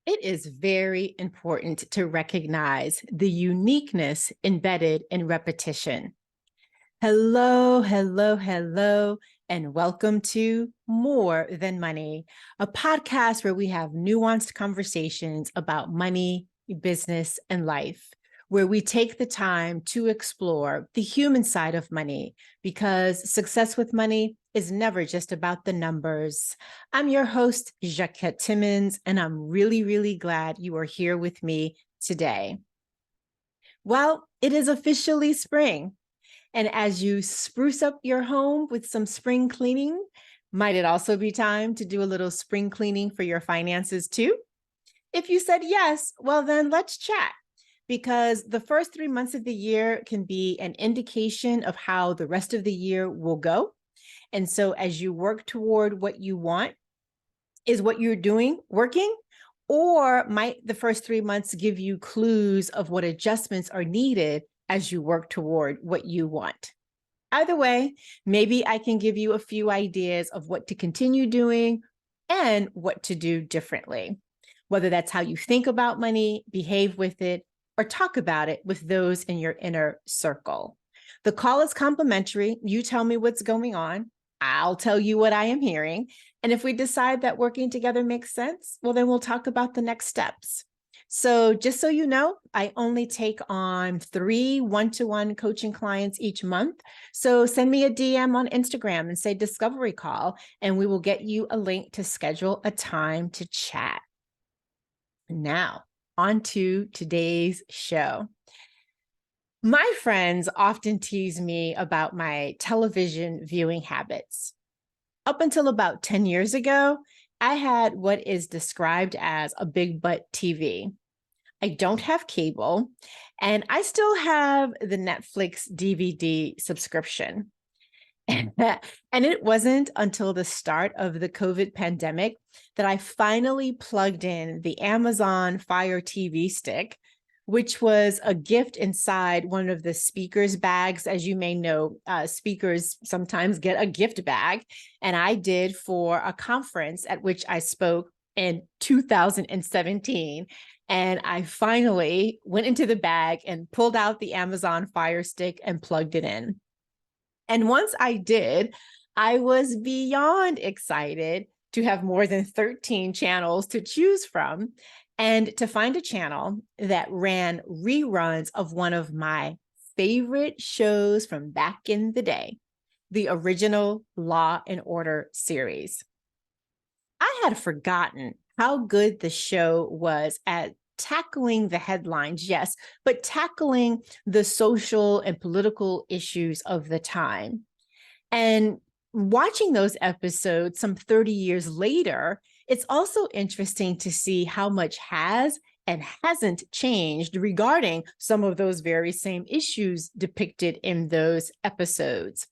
It is very important to recognize the uniqueness embedded in repetition. Hello, hello, hello, and welcome to More Than Money, a podcast where we have nuanced conversations about money, business, and life, where we take the time to explore the human side of money because success with money is never just about the numbers. I'm your host, Jacquette Timmons, and I'm really, really glad you are here with me today. Well, it is officially spring. And as you spruce up your home with some spring cleaning, might it also be time to do a little spring cleaning for your finances too? If you said yes, well, then let's chat because the first 3 months of the year can be an indication of how the rest of the year will go. And so as you work toward what you want, is what you're doing working? Or might the first 3 months give you clues of what adjustments are needed as you work toward what you want? Either way, maybe I can give you a few ideas of what to continue doing and what to do differently, whether that's how you think about money, behave with it, or talk about it with those in your inner circle. The call is complimentary. You tell me what's going on. I'll tell you what I am hearing. And if we decide that working together makes sense, well, then we'll talk about the next steps. So just so you know, I only take on 3 one-to-one coaching clients each month. So send me a DM on Instagram and say discovery call, and we will get you a link to schedule a time to chat. Now, on to today's show. My friends often tease me about my television viewing habits. Up until about 10 years ago, I had what is described as a big butt TV. I don't have cable, and I still have the Netflix DVD subscription. And it wasn't until the start of the COVID pandemic that I finally plugged in the Amazon Fire TV stick, which was a gift inside one of the speakers bags. As you may know, speakers sometimes get a gift bag. And I did for a conference at which I spoke in 2017. And I finally went into the bag and pulled out the Amazon Fire Stick and plugged it in. And once I did, I was beyond excited to have more than 13 channels to choose from and to find a channel that ran reruns of one of my favorite shows from back in the day, the original Law and Order series. I had forgotten how good the show was at tackling the headlines, yes, but tackling the social and political issues of the time. And watching those episodes some 30 years later, it's also interesting to see how much has and hasn't changed regarding some of those very same issues depicted in those episodes.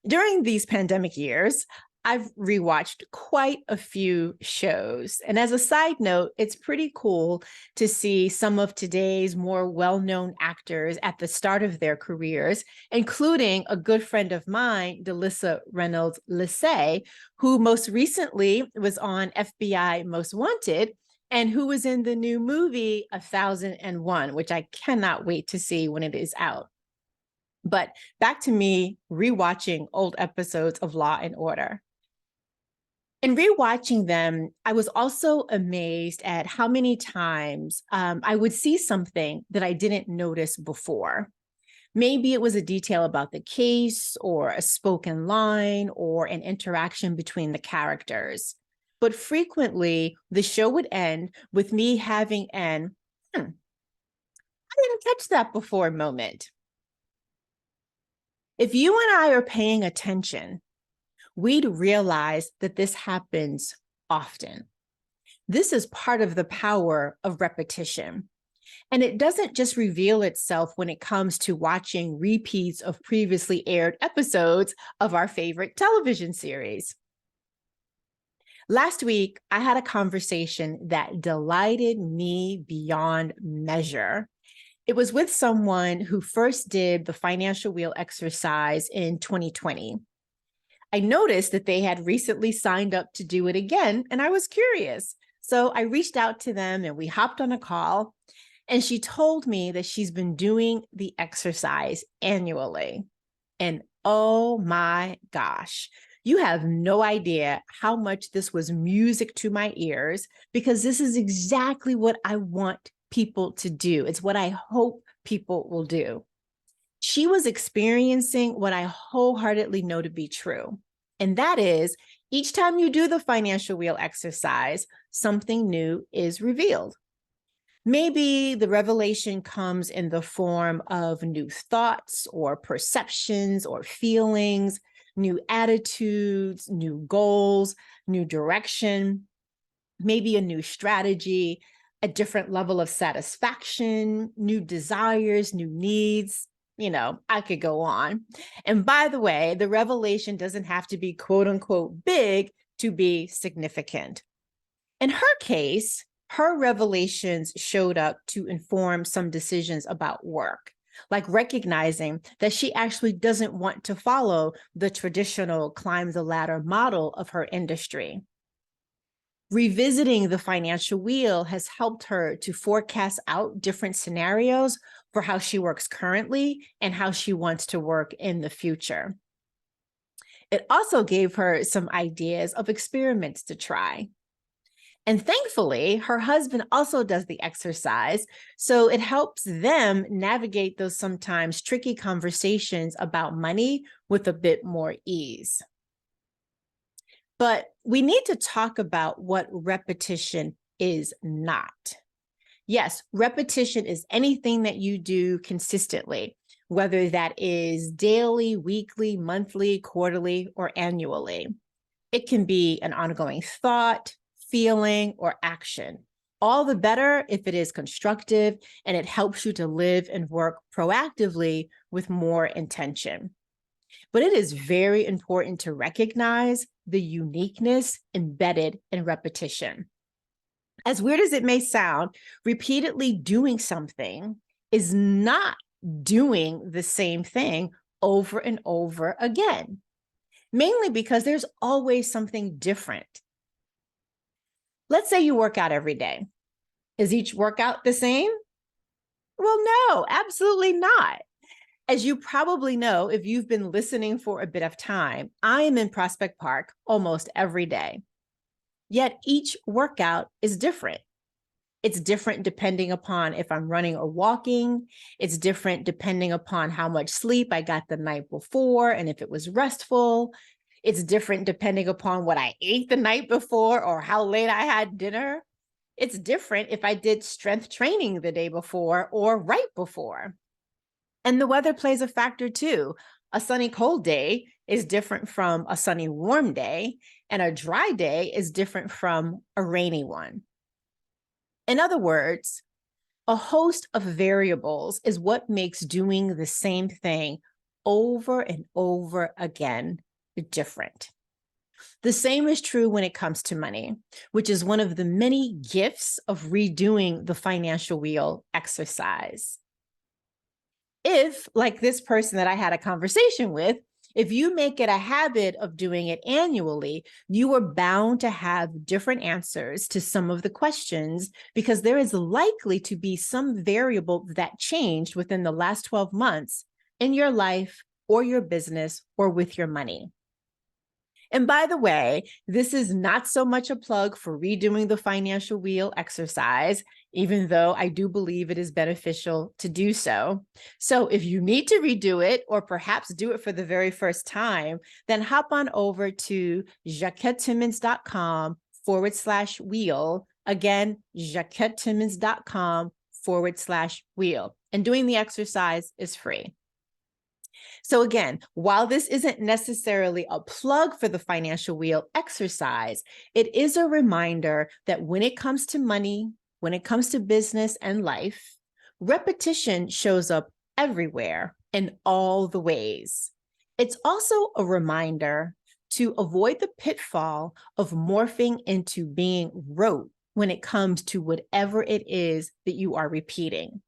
During these pandemic years, I've rewatched quite a few shows. And as a side note, it's pretty cool to see some of today's more well-known actors at the start of their careers, including a good friend of mine, Delissa Reynolds Lissay, who most recently was on FBI Most Wanted and who was in the new movie 1001, which I cannot wait to see when it is out. But back to me rewatching old episodes of Law and Order. In rewatching them, I was also amazed at how many times I would see something that I didn't notice before. Maybe it was a detail about the case or a spoken line or an interaction between the characters. But frequently, the show would end with me having an, I didn't catch that before moment. If you and I are paying attention, we'd realize that this happens often. This is part of the power of repetition. And it doesn't just reveal itself when it comes to watching repeats of previously aired episodes of our favorite television series. Last week, I had a conversation that delighted me beyond measure. It was with someone who first did the financial wheel exercise in 2020. I noticed that they had recently signed up to do it again, and I was curious. So I reached out to them and we hopped on a call, and she told me that she's been doing the exercise annually. And oh my gosh, you have no idea how much this was music to my ears, because this is exactly what I want people to do. It's what I hope people will do. She was experiencing what I wholeheartedly know to be true. And that is, each time you do the financial wheel exercise, something new is revealed. Maybe the revelation comes in the form of new thoughts or perceptions or feelings, new attitudes, new goals, new direction, maybe a new strategy, a different level of satisfaction, new desires, new needs. I could go on. And by the way, the revelation doesn't have to be quote unquote big to be significant. In her case, her revelations showed up to inform some decisions about work, like recognizing that she actually doesn't want to follow the traditional climb the ladder model of her industry. Revisiting the financial wheel has helped her to forecast out different scenarios for how she works currently and how she wants to work in the future. It also gave her some ideas of experiments to try. And thankfully, her husband also does the exercise, so it helps them navigate those sometimes tricky conversations about money with a bit more ease. But we need to talk about what repetition is not. Yes, repetition is anything that you do consistently, whether that is daily, weekly, monthly, quarterly, or annually. It can be an ongoing thought, feeling, or action. All the better if it is constructive and it helps you to live and work proactively with more intention. But it is very important to recognize the uniqueness embedded in repetition. As weird as it may sound, repeatedly doing something is not doing the same thing over and over again, mainly because there's always something different. Let's say you work out every day. Is each workout the same? Well, no, absolutely not. As you probably know, if you've been listening for a bit of time, I am in Prospect Park almost every day. Yet each workout is different. It's different depending upon if I'm running or walking. It's different depending upon how much sleep I got the night before and if it was restful. It's different depending upon what I ate the night before or how late I had dinner. It's different if I did strength training the day before or right before. And the weather plays a factor too. A sunny cold day is different from a sunny warm day, and a dry day is different from a rainy one. In other words, a host of variables is what makes doing the same thing over and over again different. The same is true when it comes to money, which is one of the many gifts of redoing the financial wheel exercise. If, like this person that I had a conversation with, if you make it a habit of doing it annually, you are bound to have different answers to some of the questions because there is likely to be some variable that changed within the last 12 months in your life or your business or with your money. And by the way, this is not so much a plug for redoing the financial wheel exercise, even though I do believe it is beneficial to do so. So if you need to redo it, or perhaps do it for the very first time, then hop on over to jacquettetimmons.com/wheel. Again, jacquettetimmons.com/wheel. And doing the exercise is free. So again, while this isn't necessarily a plug for the financial wheel exercise, it is a reminder that when it comes to money, when it comes to business and life, repetition shows up everywhere in all the ways. It's also a reminder to avoid the pitfall of morphing into being rote when it comes to whatever it is that you are repeating.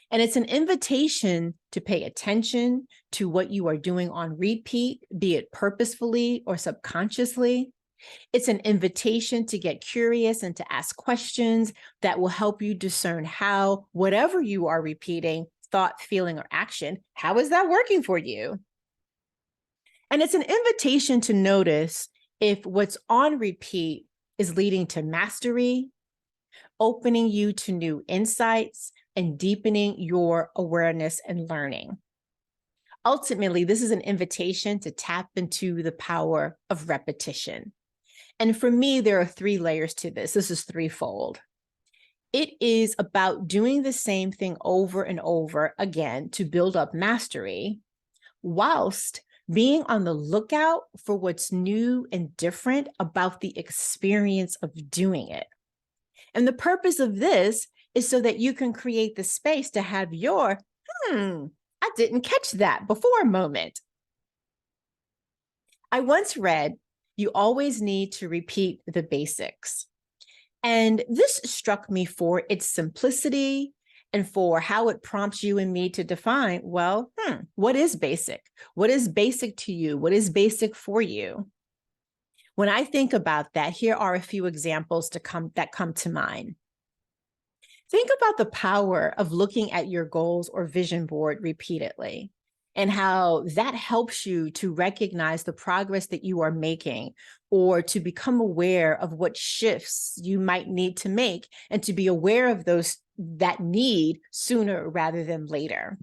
And it's an invitation to pay attention to what you are doing on repeat, be it purposefully or subconsciously, It's an invitation to get curious and to ask questions that will help you discern how whatever you are repeating, thought, feeling, or action, how is that working for you? And it's an invitation to notice if what's on repeat is leading to mastery, opening you to new insights, and deepening your awareness and learning. Ultimately, this is an invitation to tap into the power of repetition. And for me, there are 3 layers to this. This is threefold. It is about doing the same thing over and over again to build up mastery, whilst being on the lookout for what's new and different about the experience of doing it. And the purpose of this is so that you can create the space to have your, I didn't catch that before moment. I once read, you always need to repeat the basics. And this struck me for its simplicity and for how it prompts you and me to define, well, what is basic? What is basic to you? What is basic for you? When I think about that, here are a few examples that come to mind. Think about the power of looking at your goals or vision board repeatedly and how that helps you to recognize the progress that you are making or to become aware of what shifts you might need to make and to be aware of those that need sooner rather than later.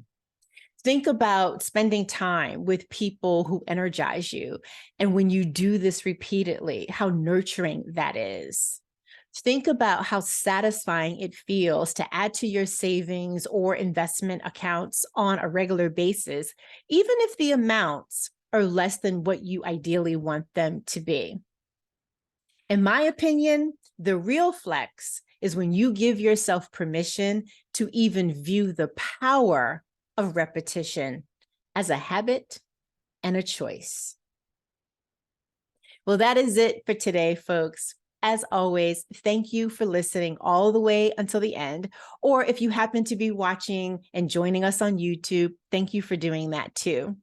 Think about spending time with people who energize you. And when you do this repeatedly, how nurturing that is. Think about how satisfying it feels to add to your savings or investment accounts on a regular basis, even if the amounts are less than what you ideally want them to be. In my opinion, the real flex is when you give yourself permission to even view the power of repetition as a habit and a choice. Well, that is it for today, folks. As always, thank you for listening all the way until the end. Or if you happen to be watching and joining us on YouTube, thank you for doing that too.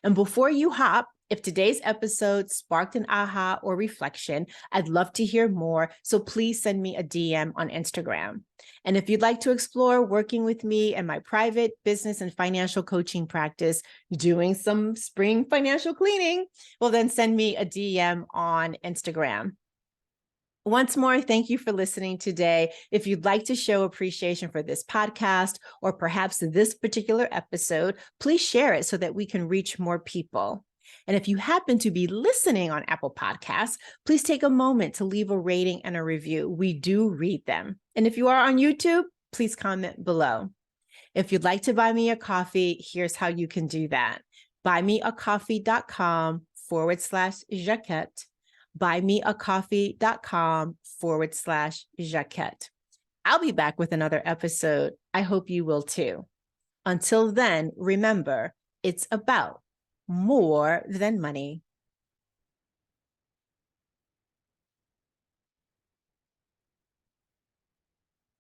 And before you hop, if today's episode sparked an aha or reflection, I'd love to hear more. So please send me a DM on Instagram. And if you'd like to explore working with me and my private business and financial coaching practice, doing some spring financial cleaning, well, then send me a DM on Instagram. Once more, thank you for listening today. If you'd like to show appreciation for this podcast or perhaps this particular episode, please share it so that we can reach more people. And if you happen to be listening on Apple Podcasts, please take a moment to leave a rating and a review. We do read them. And if you are on YouTube, please comment below. If you'd like to buy me a coffee, here's how you can do that. buymeacoffee.com/Jacquette. buymeacoffee.com/Jacquette. I'll be back with another episode. I hope you will too. Until then, remember, it's about more than money.